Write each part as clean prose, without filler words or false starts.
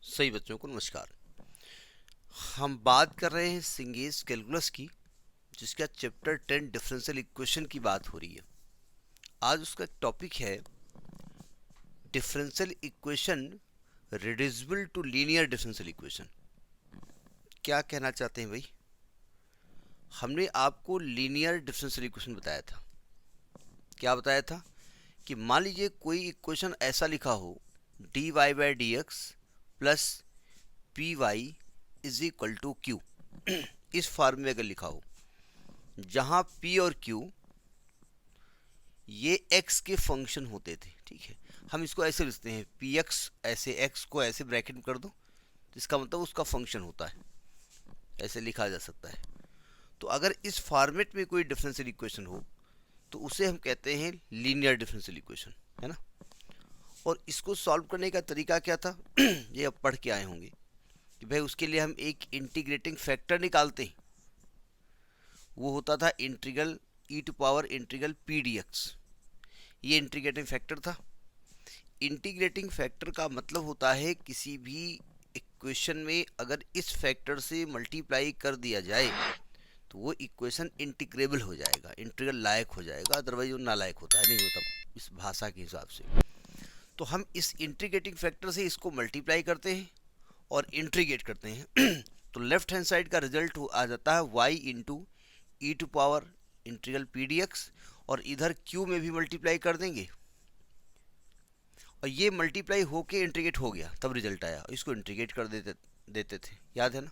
सही बच्चों को नमस्कार। हम बात कर रहे हैं सिंगेज कैलकुलस की, जिसका चैप्टर 10 डिफरेंशियल इक्वेशन की बात हो रही है। आज उसका टॉपिक है differential equation reducible to linear differential equation. क्या कहना चाहते हैं भाई? हमने आपको लीनियर डिफरेंशियल इक्वेशन बताया था। क्या बताया था कि मान लीजिए कोई इक्वेशन ऐसा लिखा हो, dy by d x plus p y is equal to q. इस फॉर्म में अगर लिखा हो, जहां p और q ये x के फंक्शन होते थे। ठीक है, हम इसको ऐसे लिखते हैं, पी एक्स, ऐसे x को ऐसे ब्रैकेट में कर दो, इसका मतलब उसका फंक्शन होता है, ऐसे लिखा जा सकता है। तो अगर इस फॉर्मेट में कोई डिफरेंशियल इक्वेशन हो तो उसे हम कहते हैं लीनियर डिफरेंशियल इक्वेशन, है ना। और इसको सॉल्व करने का तरीका क्या था ये अब पढ़ के आए होंगे कि भाई उसके लिए हम एक इंटीग्रेटिंग फैक्टर निकालते हैं। वो होता था integral e to power integral P D x. ये इंटीग्रेटिंग फैक्टर था। इंटीग्रेटिंग फैक्टर का मतलब होता है किसी भी इक्वेशन में अगर इस फैक्टर से मल्टीप्लाई कर दिया जाए तो वो इक्वेशन इंटीग्रेबल हो जाएगा, इंटीग्रल लायक हो जाएगा, अदरवाइज वो नालायक होता है, नहीं होता इस भाषा के हिसाब से। तो हम इस इंटीग्रेटिंग फैक्टर से इसको मल्टीप्लाई करते हैं और इंटीग्रेट करते हैं तो लेफ्ट हैंड साइड का रिजल्ट आ जाता है y into e to power integral P D x, और इधर q में भी मल्टीप्लाई कर देंगे और ये मल्टीप्लाई होके इंटीग्रेट हो गया, तब रिजल्ट आया। इसको इंटीग्रेट कर देते थे, याद है ना।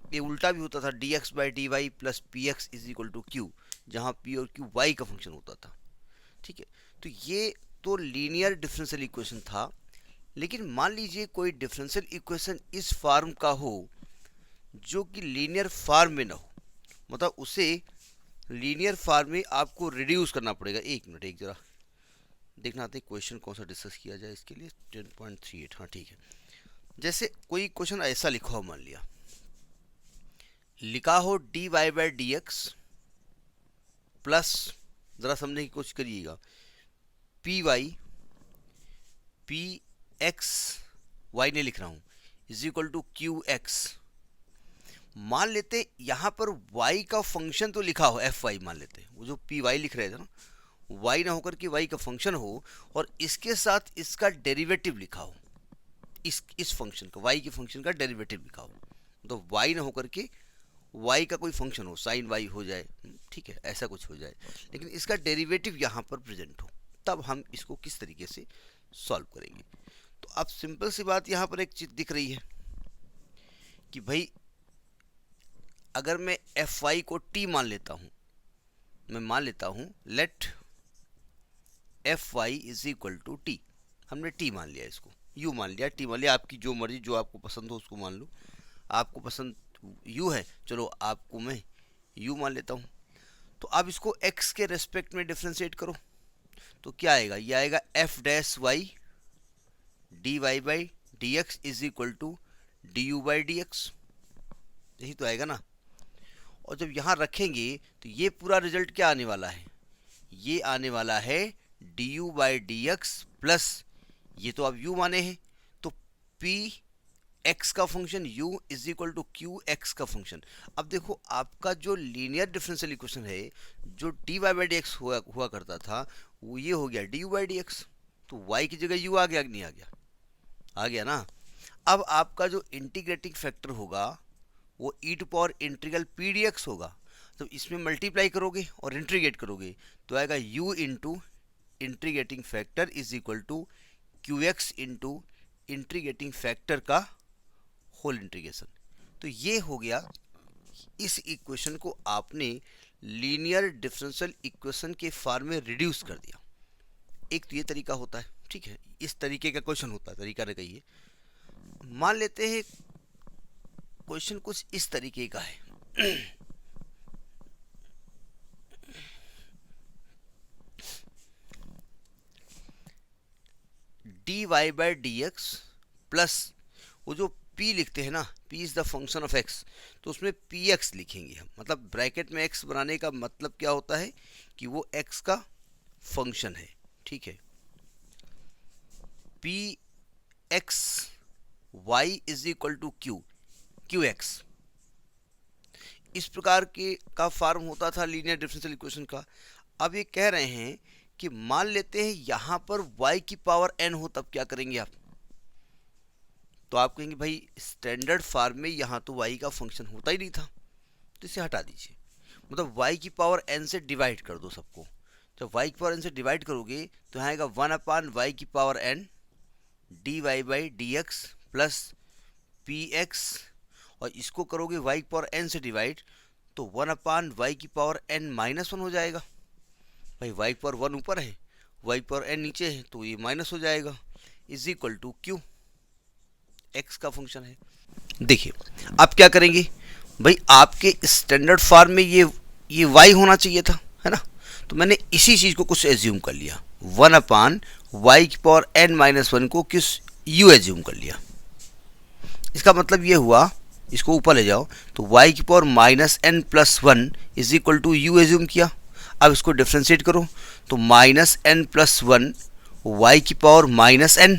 ये उल्टा भी होता था, d x by d y plus p x is equal to q, जहाँ पी और क्यू वाई का फंक्शन होता था। ठीक है, तो ये तो लीनियर डिफरेंशियल इक्वेशन था। लेकिन मान लीजिए कोई डिफरेंशियल इक्वेशन इस फॉर्म का हो जो कि लीनियर फॉर्म में ना हो, मतलब उसे लीनियर फॉर्म में आपको रिड्यूस करना पड़ेगा। एक मिनट, एक जरा देखना आते क्वेश्चन कौन सा डिस्कस किया जाए इसके लिए। 10.38, हाँ ठीक है। जैसे कोई क्वेश्चन ऐसा लिखा हो, मान लिया लिखा हो d y by d x plus, जरा समझने की कोशिश करिएगा, p y, p x y नहीं लिख रहा हूं, is equal to q x. मान लेते यहां पर y का फंक्शन तो लिखा हो एफ वाई, मान लेते वो जो पी वाई लिख रहे थे ना, y ना होकर के y का फंक्शन हो और इसके साथ इसका डेरिवेटिव लिखा हो, इस फंक्शन का, y के फंक्शन का डेरिवेटिव लिखा हो, तो y ना होकर के y का कोई फंक्शन हो, साइन y हो जाए, ठीक है, ऐसा कुछ हो जाए, लेकिन इसका डेरिवेटिव यहाँ पर प्रेजेंट हो, तब हम इसको किस तरीके से सॉल्व करेंगे। तो अब सिंपल सी बात, यहाँ पर एक चीज दिख रही है कि भाई अगर मैं एफ वाई को टी मान लेता हूं, मैं मान लेता हूं let f y is equal to t. हमने टी मान लिया, इसको यू मान लिया, टी मान लिया, आपकी जो मर्जी, जो आपको पसंद हो उसको मान लो। आपको पसंद यू है, चलो आपको मैं यू मान लेता हूं। तो अब इसको एक्स के रेस्पेक्ट में डिफ्रेंशिएट करो, तो क्या आएगा, ये आएगा f dash y d y by d x is equal to d u by d x, यही तो आएगा ना। और जब यहाँ रखेंगे तो ये पूरा रिजल्ट क्या आने वाला है, ये आने वाला है D u by d x plus, ये तो अब u माने हैं, तो p x का function u is equal to q x का फंक्शन। अब देखो आपका जो लीनियर डिफरेंशियल इक्वेशन है, जो d y by d x हुआ करता था, वो ये हो गया d u by d x, तो y की जगह u आ गया कि नहीं आ गया, आ गया ना। अब आपका जो इंटीग्रेटिंग फैक्टर होगा वो e to power integral P D X होगा। तो इसमें मल्टीप्लाई करोगे और इंटीग्रेट करोगे तो आएगा u into integrating factor is equal to q x into integrating factor का होल इंटीग्रेशन। तो ये हो गया, इस इक्वेशन को आपने लीनियर डिफरेंशियल इक्वेशन के फॉर्म में रिड्यूस कर दिया। एक तो ये तरीका होता है, ठीक है, इस तरीके का क्वेश्चन होता है, तरीका लगाइए। मान लेते हैं क्वेश्चन कुछ इस तरीके का है d y by d x plus, वो जो p लिखते हैं ना, p is the function of x, तो उसमें px लिखेंगे हम, मतलब ब्रैकेट में x बनाने का मतलब क्या होता है कि वो x का फंक्शन है। ठीक है, px y is equal to q x. इस प्रकार के का फॉर्म होता था लीनियर डिफरेंशियल इक्वेशन का। अब ये कह रहे हैं कि मान लेते हैं यहां पर y की पावर n हो, तब क्या करेंगे आप? तो आप कहेंगे भाई स्टैंडर्ड फॉर्म में यहां तो y का फंक्शन होता ही नहीं था, तो इसे हटा दीजिए। मतलब y की पावर n से डिवाइड कर दो सबको। जब y की पावर n से डिवाइड करोगे तो यहाँ आएगा 1/y की power n dy by d x plus p x, और इसको करोगे y की पावर n से डिवाइड तो 1/y की पावर n माइनस 1 हो जाएगा। भाई y की पावर 1 ऊपर है, y की पावर n नीचे है, तो ये माइनस हो जाएगा, is equal to q x का फंक्शन है। देखिए आप क्या करेंगे भाई, आपके स्टैंडर्ड फॉर्म में ये y होना चाहिए था, है ना? तो मैंने इसी चीज़ को कुछ एज्यूम कर लिया, 1/y की पावर n माइनस 1 को किस u एज्यूम कर लिया। इसका मतलब ये हुआ, इसको ऊपर ले जाओ तो y की power minus n plus 1 is equal to u assume किया। अब इसको डिफ्रेंशिएट करो तो माइनस n प्लस 1 y की power minus n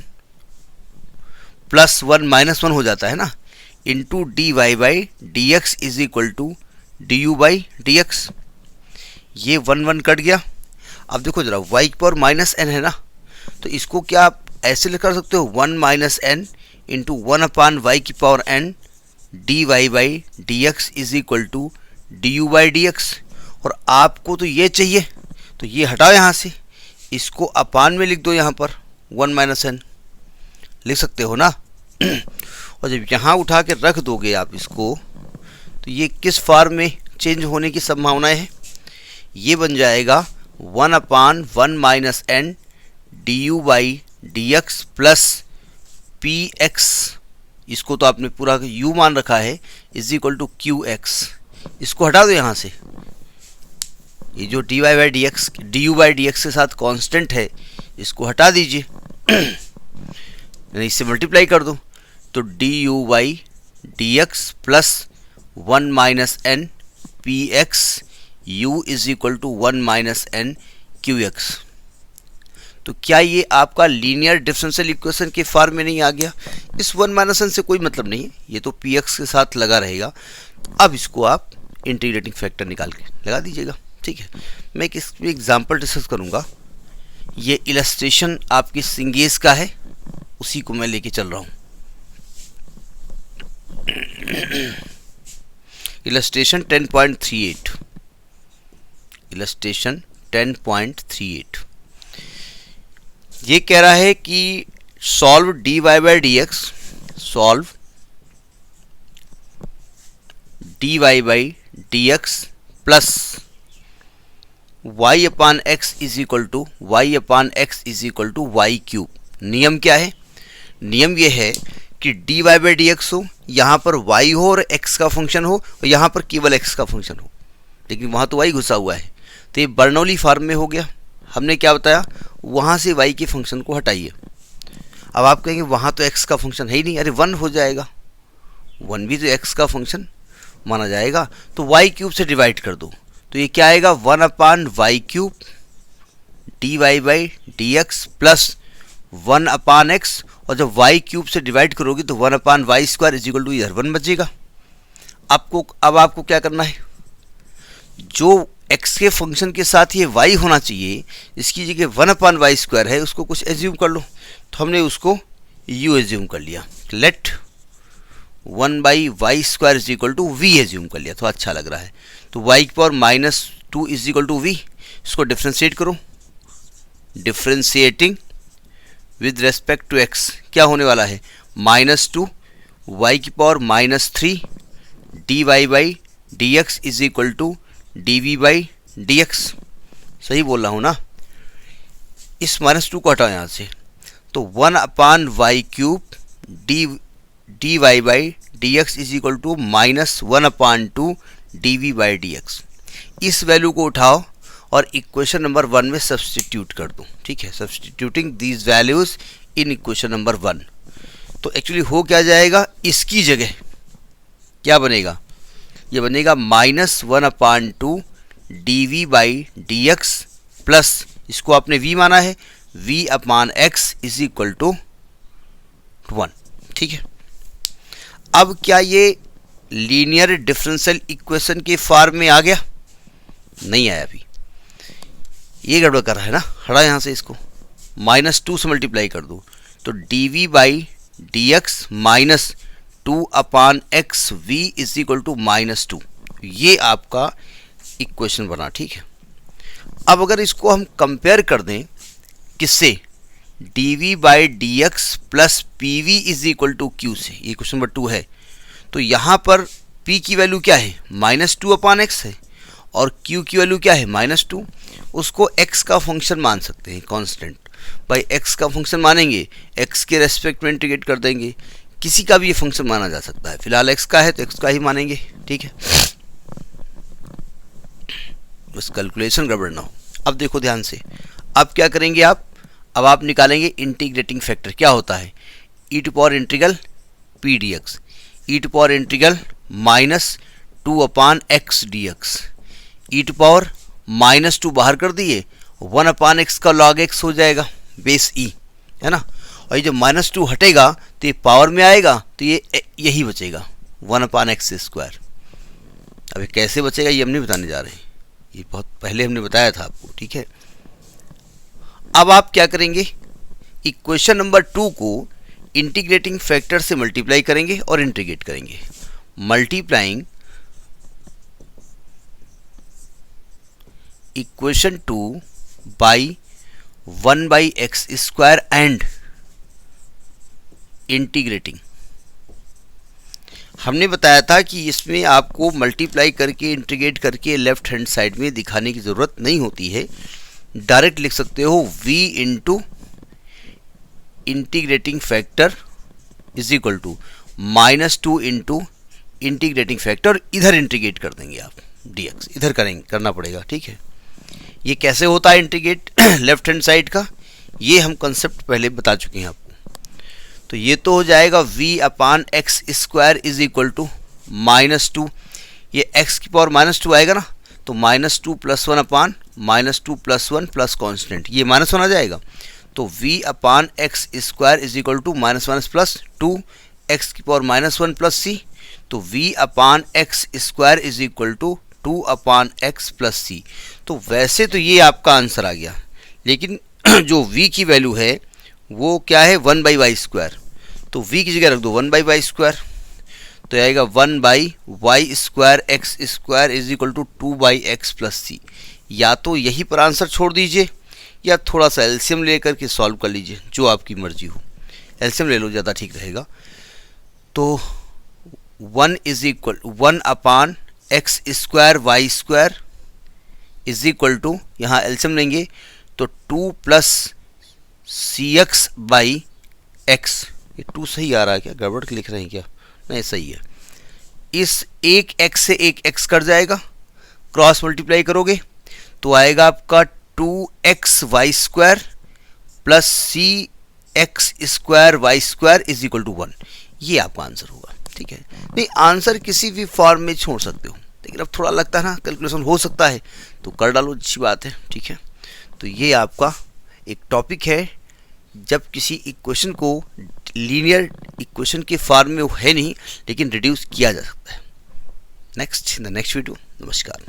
plus 1 minus 1 हो जाता है ना, into d y by d x is equal to d u by d x. ये 1 1 कट गया। अब देखो जरा y की पावर माइनस n है ना, तो इसको क्या आप ऐसे लिख कर सकते हो 1 माइनस n इंटू 1/y की power n d y by d x is equal to d u by d x. और आपको तो ये चाहिए, तो ये हटाओ यहाँ से, इसको अपान में लिख दो, यहाँ पर 1 माइनस n लिख सकते हो ना। और जब यहाँ उठा के रख दोगे आप इसको, तो ये किस फॉर्म में चेंज होने की संभावना है? ये बन जाएगा 1/1 minus n d u by d x plus p x, इसको तो आपने पूरा u मान रखा है, is equal to q x. इसको हटा दो यहाँ से, ये जो d y by d x d u by d x के साथ कांस्टेंट है, इसको हटा दीजिए, इससे मल्टीप्लाई कर दो, तो d u by d x plus 1 minus n p x u is equal to 1 minus n q x. तो क्या ये आपका लीनियर डिफरेंशियल इक्वेशन के फॉर्म में नहीं आ गया? इस 1 माइनस एन से कोई मतलब नहीं है, ये तो पी एक्स के साथ लगा रहेगा। अब इसको आप इंटीग्रेटिंग फैक्टर निकाल के लगा दीजिएगा, ठीक है। मैं एक इसमें एग्जाम्पल डिस्कस करूँगा, ये इलस्ट्रेशन आपकी सिंगेस का है, उसी को मैं लेके चल रहा हूँ। इलस्ट्रेशन 10.38, इलस्ट्रेशन 10.38 ये कह रहा है कि solve d y by d x, solve d y by d x plus y upon x is equal to y upon x is equal to y cube. नियम क्या है? नियम ये है कि d y by d x हो, यहाँ पर y हो और x का फंक्शन हो, और यहाँ पर केवल x का फंक्शन हो, लेकिन वहाँ तो y घुसा हुआ है, तो ये बर्नौली फॉर्म में हो गया। हमने क्या बताया, वहाँ से y के फंक्शन को हटाइए। अब आप कहेंगे वहाँ तो x का फंक्शन है ही नहीं, अरे 1 हो जाएगा, 1 भी तो x का फंक्शन माना जाएगा, तो y क्यूब से डिवाइड कर दो, तो ये क्या आएगा 1/y cube d y by d x plus 1/x, और जब y क्यूब से डिवाइड करोगे तो 1/y square is equal to इधर 1 बचेगा। अब आपको क्या करना है, जो x के फंक्शन के साथ ये y होना चाहिए, इसकी जगह 1/y स्क्वायर है, उसको कुछ एज्यूम कर लो। तो हमने उसको u एज्यूम कर लिया, let 1/y square is equal to v assume कर लिया, तो अच्छा लग रहा है। तो y की power -2 is equal to v, इसको डिफ्रेंशिएट करो, differentiating with respect to x क्या होने वाला है, -2 y की power -3 d y by d x is equal to d v by d x. सही बोल रहा हूँ ना? इस -2 को हटाओ यहाँ से, तो 1/y cube d y by d x is equal to -1/2 d v by d x. इस वैल्यू को उठाओ और इक्वेशन नंबर 1 में सब्सटीट्यूट कर दो, ठीक है। Substituting these values in equation number 1, तो एक्चुअली हो क्या जाएगा, इसकी जगह क्या बनेगा, ये बनेगा -1/2 d v by d x plus, इसको आपने v माना है, v/x इज इक्वल टू 1, ठीक है। अब क्या ये लीनियर डिफरेंशियल इक्वेशन के फॉर्म में आ गया? नहीं आया अभी, ये गड़बड़ कर रहा है ना। हटा यहाँ से इसको, -2 से मल्टीप्लाई कर दो तो dv/dx -2/x v = -2, ये आपका इक्वेशन बना। ठीक है, अब अगर इसको हम कंपेयर कर दें किससे, dv/dx प्लस pv = q से, ये क्वेश्चन नंबर 2 है। तो यहाँ पर p की वैल्यू क्या है, -2/x है, और q की वैल्यू क्या है, -2। उसको x का फंक्शन मान सकते हैं, कांस्टेंट। भाई x का फंक्शन मानेंगे, x के रेस्पेक्ट में इंटीग्रेट कर देंगे, किसी का भी ये फंक्शन माना जा सकता है। फिलहाल x का है तो x का ही मानेंगे। ठीक है, बस कैलकुलेशन गड़बड़ ना हो। अब देखो ध्यान से, अब क्या करेंगे आप, अब आप निकालेंगे इंटीग्रेटिंग फैक्टर। क्या होता है, e⁻∫ p dx, e⁻∫ -2/x dx, e⁻⁻2 बाहर कर दिए, 1/x का log x हो जाएगा, बेस e, है ना। और ये जब -2 हटेगा तो ये पावर में आएगा, तो ये यही बचेगा 1/x²। अब ये कैसे बचेगा ये हम नहीं बताने जा रहे हैं, ये बहुत पहले हमने बताया था आपको। ठीक है, अब आप क्या करेंगे, इक्वेशन नंबर 2 को इंटीग्रेटिंग फैक्टर से मल्टीप्लाई करेंगे और इंटीग्रेट करेंगे। Multiplying equation 2 by 1/x² and integrating. हमने बताया था कि इसमें आपको मल्टीप्लाई करके इंटीग्रेट करके लेफ्ट हैंड साइड में दिखाने की ज़रूरत नहीं होती है, डायरेक्ट लिख सकते हो v into integrating factor = -2 into integrating factor, इधर इंटीग्रेट कर देंगे आप dx, इधर करना पड़ेगा। ठीक है, ये कैसे होता है इंटीग्रेट लेफ्ट हैंड साइड का, ये हम कंसेप्ट पहले बता चुके हैं आपको। तो ये तो हो जाएगा v/x² = -2, ये x की पावर -2 आएगा ना, तो -2 + 1/-2 + 1 प्लस कांस्टेंट, ये -1 आ जाएगा। तो v/x² = -1 + 2 x की पावर -1 + c, तो v/x² = 2/x + c। तो वैसे तो ये आपका आंसर आ गया, लेकिन जो v की वैल्यू है वो क्या है, 1/y²। तो v की जगह रख दो 1/y², तो आएगा 1/y² x² = 2/x + c। या तो यही पर आंसर छोड़ दीजिए, या थोड़ा सा एलसीएम लेकर के सॉल्व कर लीजिए, जो आपकी मर्जी हो। एलसीएम ले लो, ज़्यादा ठीक रहेगा। तो 1/x² y² = यहाँ एलसीएम लेंगे तो 2 + cx/x, ये 2 सही आ रहा है क्या, गड़बड़ लिख रहे हैं क्या, नहीं सही है। इस एक x से एक x कट जाएगा, क्रॉस मल्टीप्लाई करोगे तो आएगा आपका 2xy² + cx² y² = 1, ये आपका आंसर होगा। ठीक है, नहीं आंसर किसी भी फॉर्म में छोड़ सकते हो, लेकिन अब थोड़ा लगता है ना कैलकुलेशन हो सकता है तो कर डालो, अच्छी बात है। ठीक है, तो ये आपका एक टॉपिक है, जब किसी इक्वेशन को लीनियर इक्वेशन के फॉर्म में है नहीं, लेकिन रिड्यूस किया जा सकता है। Next in the next video, नमस्कार।